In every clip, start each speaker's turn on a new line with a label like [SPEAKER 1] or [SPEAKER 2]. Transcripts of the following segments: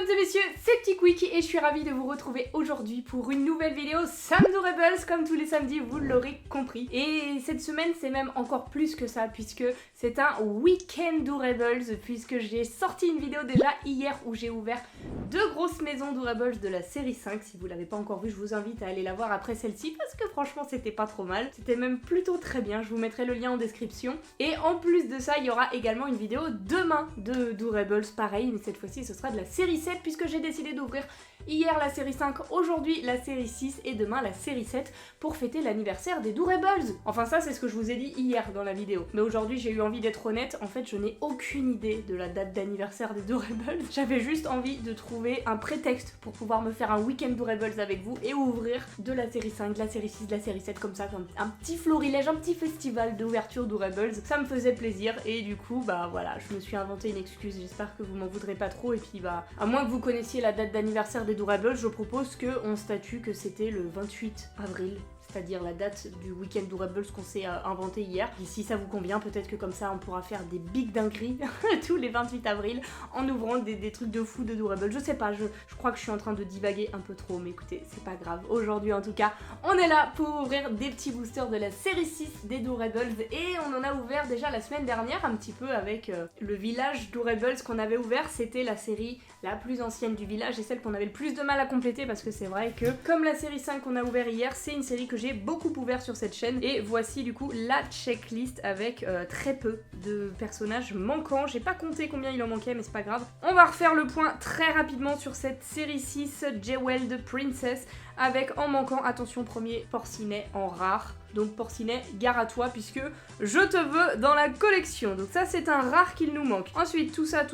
[SPEAKER 1] Mesdames et messieurs, c'est Petit Quick et je suis ravie de vous retrouver aujourd'hui pour une nouvelle vidéo Samedoorables, comme tous les samedis, vous l'aurez compris. Et cette semaine, c'est même encore plus que ça, puisque c'est un week-end Doorables, puisque j'ai sorti une vidéo déjà hier où j'ai ouvert 2 grosses maisons Doorables de la série 5. Si vous l'avez pas encore vu, je vous invite à aller la voir après celle-ci, parce que franchement, c'était pas trop mal. C'était même plutôt très bien, je vous mettrai le lien en description. Et en plus de ça, il y aura également une vidéo demain de Doorables, pareil, mais cette fois-ci, ce sera de la série 7 puisque j'ai décidé d'ouvrir hier la série 5, aujourd'hui la série 6 et demain la série 7 pour fêter l'anniversaire des Doorables. Enfin ça c'est ce que je vous ai dit hier dans la vidéo. Mais aujourd'hui j'ai eu envie d'être honnête, en fait je n'ai aucune idée de la date d'anniversaire des Doorables. J'avais juste envie de trouver un prétexte pour pouvoir me faire un week-end Doorables avec vous et ouvrir de la série 5, de la série 6, de la série 7 comme ça, comme un petit florilège, un petit festival d'ouverture Doorables. Ça me faisait plaisir et du coup bah voilà, je me suis inventé une excuse, j'espère que vous m'en voudrez pas trop et puis bah à moins que vous connaissiez la date d'anniversaire des Doorables, je propose qu'on statue que c'était le 28 avril. C'est-à-dire la date du week-end Doorables qu'on s'est inventé hier. Et si ça vous convient, peut-être que comme ça on pourra faire des big dingueries tous les 28 avril en ouvrant des trucs de fou de Doorables. Je sais pas, je crois que je suis en train de divaguer un peu trop, mais écoutez, c'est pas grave. Aujourd'hui en tout cas, on est là pour ouvrir des petits boosters de la série 6 des Doorables et on en a ouvert déjà la semaine dernière un petit peu avec le village Doorables qu'on avait ouvert. C'était la série la plus ancienne du village et celle qu'on avait le plus de mal à compléter parce que c'est vrai que comme la série 5 qu'on a ouvert hier, c'est une série que j'ai beaucoup ouvert sur cette chaîne et voici du coup la checklist avec très peu de personnages manquants. J'ai pas compté combien il en manquait mais c'est pas grave. On va refaire le point très rapidement sur cette série 6 Jeweled Princess avec en manquant, attention, premier Porcinet en rare. Donc Porcinet, gare à toi puisque je te veux dans la collection. Donc ça c'est un rare qu'il nous manque. Ensuite tout ça,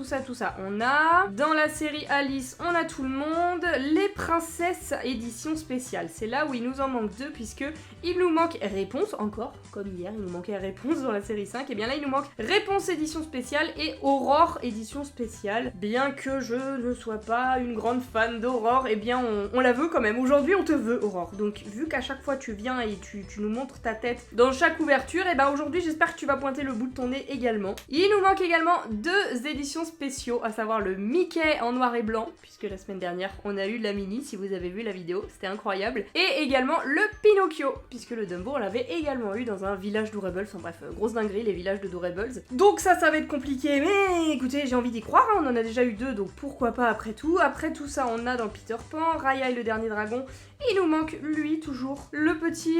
[SPEAKER 1] on a. Dans la série Alice, on a tout le monde. Les princesses édition spéciale. C'est là où il nous en manque 2 puisque il nous manque Réponse encore. Comme hier, il nous manquait Réponse dans la série 5. Et bien là il nous manque Réponse édition spéciale et Aurore édition spéciale. Bien que je ne sois pas une grande fan d'Aurore, et bien on la veut quand même. Aujourd'hui on te veut Aurore. Donc vu qu'à chaque fois tu viens et tu nous montres ta tête dans chaque ouverture, et ben aujourd'hui j'espère que tu vas pointer le bout de ton nez également. Il nous manque également 2 éditions spéciaux, à savoir le Mickey en noir et blanc, puisque la semaine dernière on a eu la mini, si vous avez vu la vidéo, c'était incroyable, et également le Pinocchio, puisque le Dumbo on l'avait également eu dans un village Doorables, enfin bref, grosse dinguerie les villages de Doorables. Donc ça va être compliqué, mais écoutez, j'ai envie d'y croire, hein, on en a déjà eu 2, donc pourquoi pas après tout. Après tout ça on a dans Peter Pan, Raya et le dernier dragon. Il nous manque, lui, toujours, le petit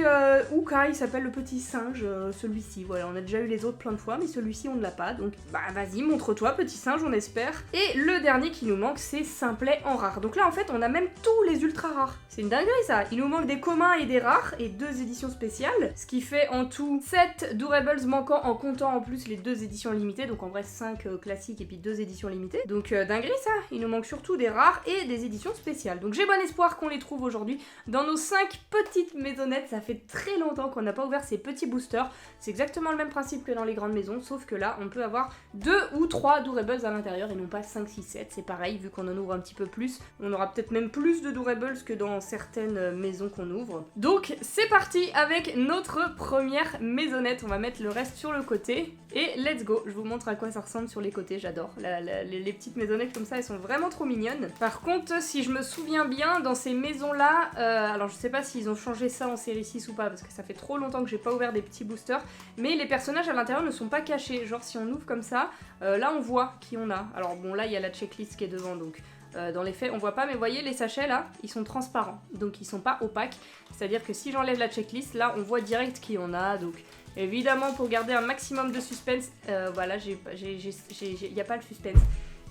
[SPEAKER 1] Uka, il s'appelle le petit singe, celui-ci, voilà, on a déjà eu les autres plein de fois, mais celui-ci on ne l'a pas, donc bah vas-y, montre-toi, petit singe, on espère. Et le dernier qui nous manque, c'est Simplet en rare. Donc là, en fait, on a même tous les ultra rares. C'est une dinguerie, ça. Il nous manque des communs et des rares, et 2 éditions spéciales, ce qui fait en tout 7 Doorables manquants, en comptant en plus les 2 éditions limitées, donc en vrai 5 classiques et puis 2 éditions limitées. Donc dinguerie, ça. Il nous manque surtout des rares et des éditions spéciales. Donc j'ai bon espoir qu'on les trouve aujourd'hui dans nos 5 petites maisonnettes. Ça fait très longtemps qu'on n'a pas ouvert ces petits boosters. C'est exactement le même principe que dans les grandes maisons, sauf que là, on peut avoir 2 ou 3 Doorables à l'intérieur et non pas 5, 6, 7. C'est pareil, vu qu'on en ouvre un petit peu plus. On aura peut-être même plus de Doorables que dans certaines maisons qu'on ouvre. Donc, c'est parti avec notre première maisonnette. On va mettre le reste sur le côté. Et let's go. Je vous montre à quoi ça ressemble sur les côtés. J'adore. Les petites maisonnettes comme ça, elles sont vraiment trop mignonnes. Par contre, si je me souviens bien, dans ces maisons-là, alors je sais pas s'ils ont changé ça en série 6 ou pas, parce que ça fait trop longtemps que j'ai pas ouvert des petits boosters, mais les personnages à l'intérieur ne sont pas cachés. Genre si on ouvre comme ça, là on voit qui on a. Alors bon, là il y a la checklist qui est devant, donc dans les faits on voit pas, mais vous voyez les sachets là, ils sont transparents, donc ils sont pas opaques. C'est-à-dire que si j'enlève la checklist, là on voit direct qui on a, donc évidemment pour garder un maximum de suspense, voilà, y a pas le suspense.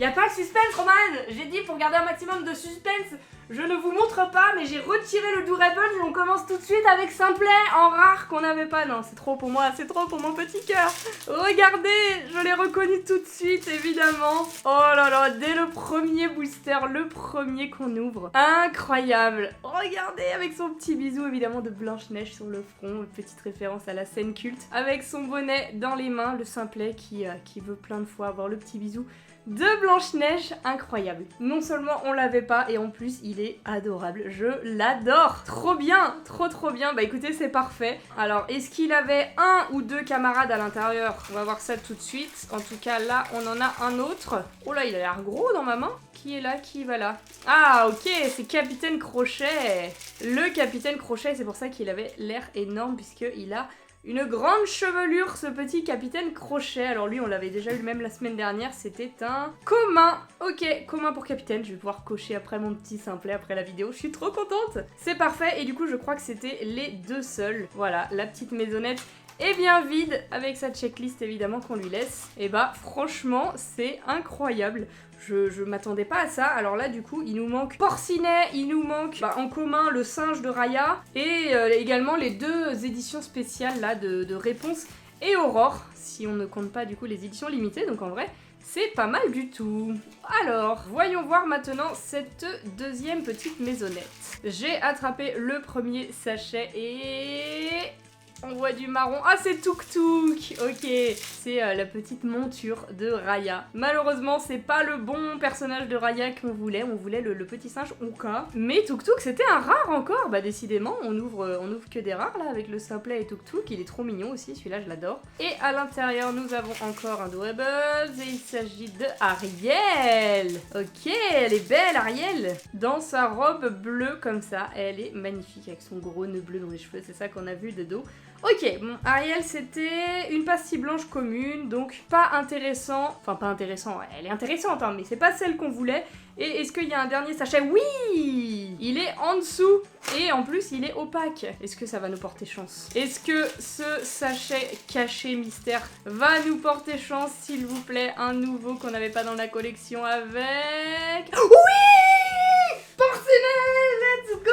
[SPEAKER 1] Y a pas le suspense, Roman! J'ai dit pour garder un maximum de suspense, je ne vous montre pas, mais j'ai retiré le Doorables et on commence tout de suite avec Simplet en rare qu'on n'avait pas. Non, c'est trop pour moi, c'est trop pour mon petit cœur. Regardez, je l'ai reconnu tout de suite, évidemment. Oh là là, dès le premier booster, le premier qu'on ouvre. Incroyable. Regardez, avec son petit bisou, évidemment, de Blanche-Neige sur le front. Une petite référence à la scène culte. Avec son bonnet dans les mains, le Simplet qui veut plein de fois avoir le petit bisou de Blanche-Neige, incroyable. Non seulement on l'avait pas, et en plus il est adorable. Je l'adore. Trop bien, trop bien. Bah écoutez, c'est parfait. Alors, est-ce qu'il avait un ou deux camarades à l'intérieur? On va voir ça tout de suite. En tout cas, là, on en a un autre. Oh là, il a l'air gros dans ma main. Qui est là? Qui va là? Ah, ok, c'est Capitaine Crochet. Le Capitaine Crochet, c'est pour ça qu'il avait l'air énorme, puisqu'il a une grande chevelure, ce petit Capitaine Crochet. Alors lui, on l'avait déjà eu même la semaine dernière, c'était un commun. Ok, commun pour Capitaine. Je vais pouvoir cocher après mon petit simplet, après la vidéo. Je suis trop contente. C'est parfait, et du coup, je crois que c'était les deux seuls. Voilà, la petite maisonnette est bien vide, avec sa checklist évidemment qu'on lui laisse. Et bah, franchement, c'est incroyable. Je m'attendais pas à ça. Alors là, du coup, il nous manque Porcinet, il nous manque en commun le singe de Raya, et également les deux éditions spéciales là de Réponse et Aurore, si on ne compte pas du coup les éditions limitées, donc en vrai, c'est pas mal du tout. Alors, voyons voir maintenant cette deuxième petite maisonnette. J'ai attrapé le premier sachet et... on voit du marron. Ah, c'est Tuk Tuk. Ok, c'est la petite monture de Raya. Malheureusement, c'est pas le bon personnage de Raya qu'on voulait. On voulait le petit singe Uka. Mais Tuk Tuk, c'était un rare encore. Bah décidément, on ouvre que des rares là avec le simplet et Tuk Tuk. Il est trop mignon aussi, celui-là je l'adore. Et à l'intérieur, nous avons encore un Adorable et il s'agit de Ariel. Ok, elle est belle Ariel. Dans sa robe bleue comme ça. Elle est magnifique avec son gros nœud bleu dans les cheveux. C'est ça qu'on a vu de dos. Ok, bon, Ariel, c'était une pastille blanche commune, donc pas intéressant. Enfin, pas intéressant, elle est intéressante, hein, mais c'est pas celle qu'on voulait. Et est-ce qu'il y a un dernier sachet? Oui! Il est en dessous, et en plus, il est opaque. Est-ce que ça va nous porter chance? Est-ce que ce sachet caché mystère va nous porter chance, s'il vous plaît? Un nouveau qu'on n'avait pas dans la collection avec... Oui! Porcinet, let's go!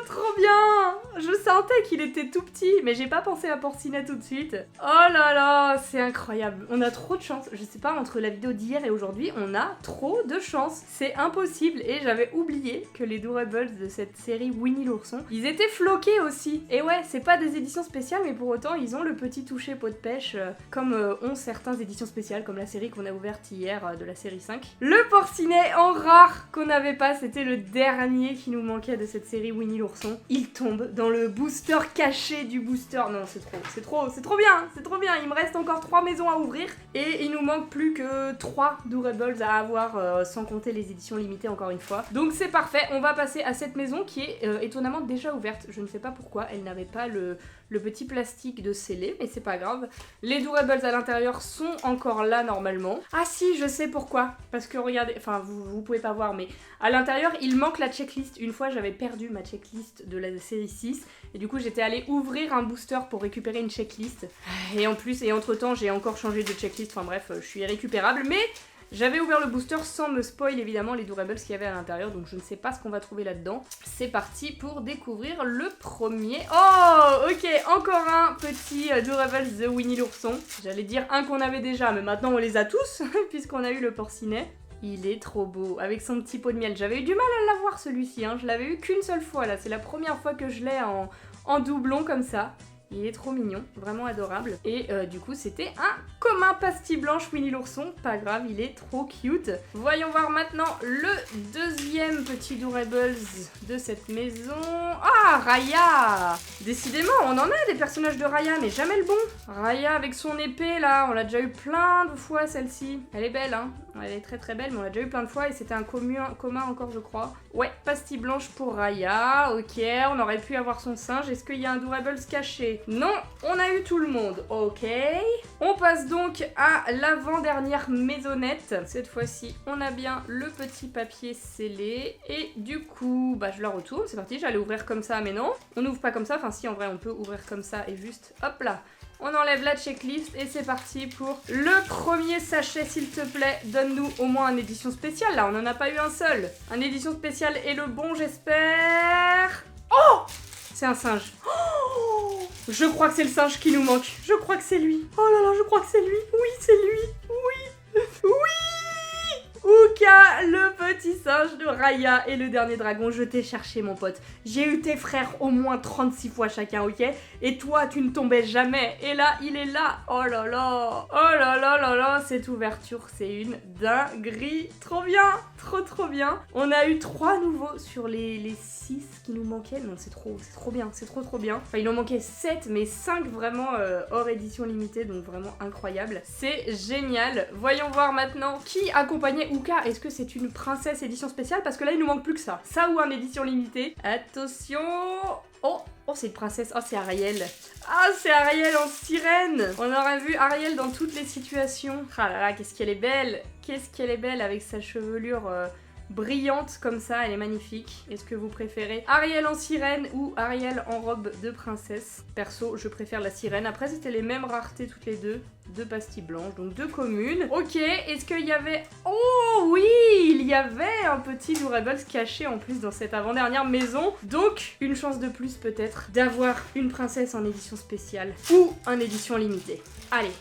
[SPEAKER 1] Trop bien! Je sentais qu'il était tout petit, mais j'ai pas pensé à Porcinet tout de suite. Oh là là, c'est incroyable. On a trop de chance. Je sais pas, entre la vidéo d'hier et aujourd'hui, on a trop de chance. C'est impossible. Et j'avais oublié que les Doorables de cette série Winnie l'ourson, ils étaient floqués aussi. Et ouais, c'est pas des éditions spéciales, mais pour autant, ils ont le petit toucher pot de pêche, comme ont certaines éditions spéciales, comme la série qu'on a ouverte hier de la série 5. Le Porcinet en rare qu'on n'avait pas, c'était le dernier qui nous manquait de cette série Winnie l'ourson. Il tombe dans le booster caché du booster. Non, c'est trop bien. Il me reste encore 3 maisons à ouvrir et il nous manque plus que 3 Doorables à avoir, sans compter les éditions limitées encore une fois. Donc c'est parfait, on va passer à cette maison qui est étonnamment déjà ouverte. Je ne sais pas pourquoi, elle n'avait pas le petit plastique de scellé, mais c'est pas grave. Les Doorables à l'intérieur sont encore là normalement. Ah si, je sais pourquoi. Parce que regardez, enfin vous pouvez pas voir, mais à l'intérieur il manque la checklist. Une fois j'avais perdu ma checklist de la série 6 et du coup j'étais allée ouvrir un booster pour récupérer une checklist. Et en plus, et entre temps j'ai encore changé de checklist, enfin bref, je suis irrécupérable, mais... j'avais ouvert le booster sans me spoil évidemment les Doorables qu'il y avait à l'intérieur, donc je ne sais pas ce qu'on va trouver là-dedans. C'est parti pour découvrir le premier. Oh, ok, encore un petit Doorables de Winnie l'ourson. J'allais dire un qu'on avait déjà, mais maintenant on les a tous, puisqu'on a eu le Porcinet. Il est trop beau, avec son petit pot de miel. J'avais eu du mal à l'avoir celui-ci, hein. Je l'avais eu qu'une seule fois là, c'est la première fois que je l'ai en doublon comme ça. Il est trop mignon, vraiment adorable. Et du coup, c'était un commun pastille blanche Winnie l'ourson. Pas grave, il est trop cute. Voyons voir maintenant le deuxième petit Doorables de cette maison. Ah, Raya! Décidément, on en a des personnages de Raya, mais jamais le bon. Raya avec son épée, là, on l'a déjà eu plein de fois, celle-ci. Elle est belle, hein. Elle est très très belle, mais on l'a déjà eu plein de fois et c'était un commun encore, je crois. Ouais, pastille blanche pour Raya. Ok, on aurait pu avoir son singe. Est-ce qu'il y a un Doorables caché? Non, on a eu tout le monde. Ok. On passe donc à l'avant-dernière maisonnette. Cette fois-ci, on a bien le petit papier scellé. Et du coup, bah je la retourne. C'est parti, j'allais ouvrir comme ça, mais non. On n'ouvre pas comme ça. Enfin si, en vrai, on peut ouvrir comme ça et juste, hop là. On enlève la checklist et c'est parti pour le premier sachet, s'il te plaît. Donne-nous au moins une édition spéciale. Là, on n'en a pas eu un seul. Une édition spéciale est le bon, j'espère. Oh! C'est un singe. Oh! Je crois que c'est le singe qui nous manque. Je crois que c'est lui. Oh là là, je crois que c'est lui. Oui, c'est lui. Oui. Oui! Uka, le petit singe de Raya et le dernier dragon. Je t'ai cherché, mon pote. J'ai eu tes frères au moins 36 fois chacun, ok? Et toi, tu ne tombais jamais. Et là, il est là. Oh là là. Oh là là là là. Cette ouverture, c'est une dinguerie. Trop bien. Trop bien. On a eu 3 nouveaux sur les 6 qui nous manquaient. Non, c'est trop bien. C'est trop bien. Enfin, il en manquait 7, mais 5 vraiment hors édition limitée. Donc vraiment incroyable. C'est génial. Voyons voir maintenant qui accompagnait Uka. Est-ce que c'est une princesse édition spéciale? Parce que là, il nous manque plus que ça. Ça ou un édition limitée. Attention. Oh, c'est une princesse. Oh, c'est Ariel. Ah, c'est Ariel en sirène. On aurait vu Ariel dans toutes les situations. Ah là là, qu'est-ce qu'elle est belle. Qu'est-ce qu'elle est belle avec sa chevelure brillante comme ça. Elle est magnifique. Est-ce que vous préférez Ariel en sirène ou Ariel en robe de princesse? Perso, je préfère la sirène. Après, c'était les mêmes raretés toutes les deux. 2 pastilles blanches, donc 2 communes. Ok, est-ce qu'il y avait... Oh oui, il y avait un petit Durables caché en plus dans cette avant-dernière maison. Donc, une chance de plus peut-être d'avoir une princesse en édition spéciale ou en édition limitée. Allez,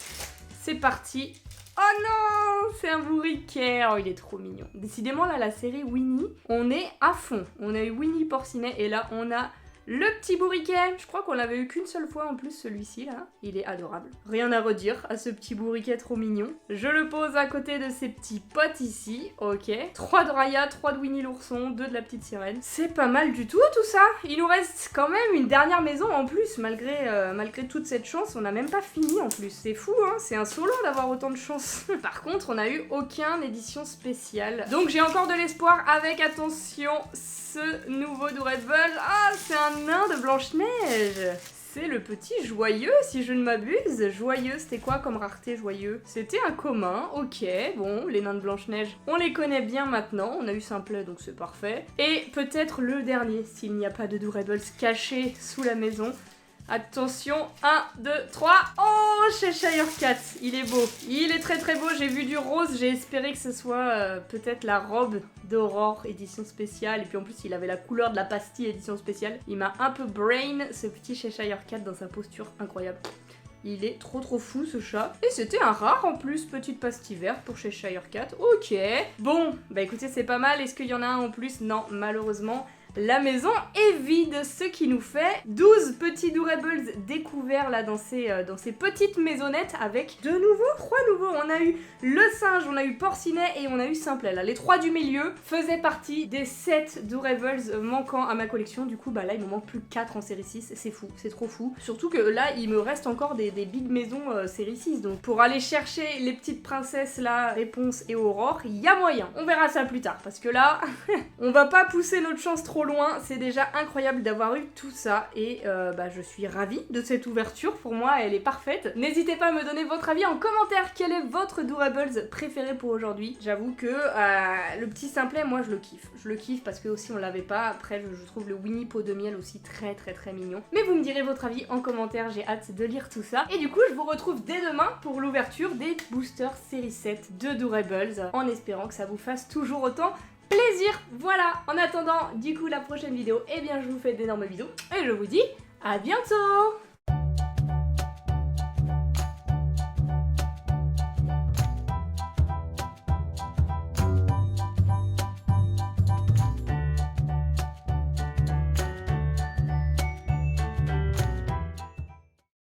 [SPEAKER 1] c'est parti. Oh non, c'est un bourriquet. Oh, il est trop mignon. Décidément, là, la série Winnie, on est à fond. On a eu Winnie Porcinet et là, on a... le petit bourriquet. Je crois qu'on l'avait eu qu'une seule fois en plus, celui-ci là. Il est adorable. Rien à redire à ce petit bourriquet trop mignon. Je le pose à côté de ces petits potes ici. Ok. 3 de Raya, 3 de Winnie l'ourson, 2 de la petite sirène. C'est pas mal du tout ça. Il nous reste quand même une dernière maison en plus. Malgré toute cette chance, on n'a même pas fini en plus. C'est fou hein. C'est insolent d'avoir autant de chance. Par contre, on n'a eu aucune édition spéciale. Donc j'ai encore de l'espoir avec, attention, ce nouveau Durables. Ah, c'est un nain de Blanche-Neige. C'est le petit Joyeux, si je ne m'abuse. Joyeux, c'était quoi comme rareté Joyeux? C'était un commun, ok. Bon, les nains de Blanche-Neige, on les connaît bien maintenant. On a eu Simplet, donc c'est parfait. Et peut-être le dernier, s'il n'y a pas de Durables caché sous la maison. Attention, 1, 2, 3. Oh, Cheshire Cat, il est beau. Il est très beau, j'ai vu du rose, j'ai espéré que ce soit peut-être la robe d'Aurore édition spéciale. Et puis en plus, il avait la couleur de la pastille édition spéciale. Il m'a un peu brain, ce petit Cheshire Cat dans sa posture incroyable. Il est trop fou ce chat. Et c'était un rare en plus, petite pastille verte pour Cheshire Cat. Ok. Bon, bah écoutez, c'est pas mal. Est-ce qu'il y en a un en plus? Non, malheureusement. La maison est vide, ce qui nous fait 12 petits Durables découverts là dans ces petites maisonnettes avec de nouveau 3 nouveaux. On a eu le singe, on a eu Porcinet et on a eu Simplet. Là, les 3 du milieu faisaient partie des 7 Durables manquants à ma collection. Du coup, bah là, il me manque plus que 4 en série 6. C'est fou, c'est trop fou. Surtout que là, il me reste encore des big maisons série 6. Donc pour aller chercher les petites princesses là, Réponse et Aurore, il y a moyen. On verra ça plus tard parce que là, on va pas pousser notre chance trop loin, c'est déjà incroyable d'avoir eu tout ça et je suis ravie de cette ouverture, pour moi elle est parfaite. N'hésitez pas à me donner votre avis en commentaire, quel est votre Durables préféré pour aujourd'hui. J'avoue que le petit Simplet, moi je le kiffe parce que aussi on l'avait pas. Après je trouve le Winnie Pot de Miel aussi très mignon. Mais vous me direz votre avis en commentaire, j'ai hâte de lire tout ça. Et du coup je vous retrouve dès demain pour l'ouverture des boosters série 7 de Durables, en espérant que ça vous fasse toujours autant plaisir. Voilà, en attendant du coup la prochaine vidéo, eh bien je vous fais d'énormes bisous et je vous dis à bientôt.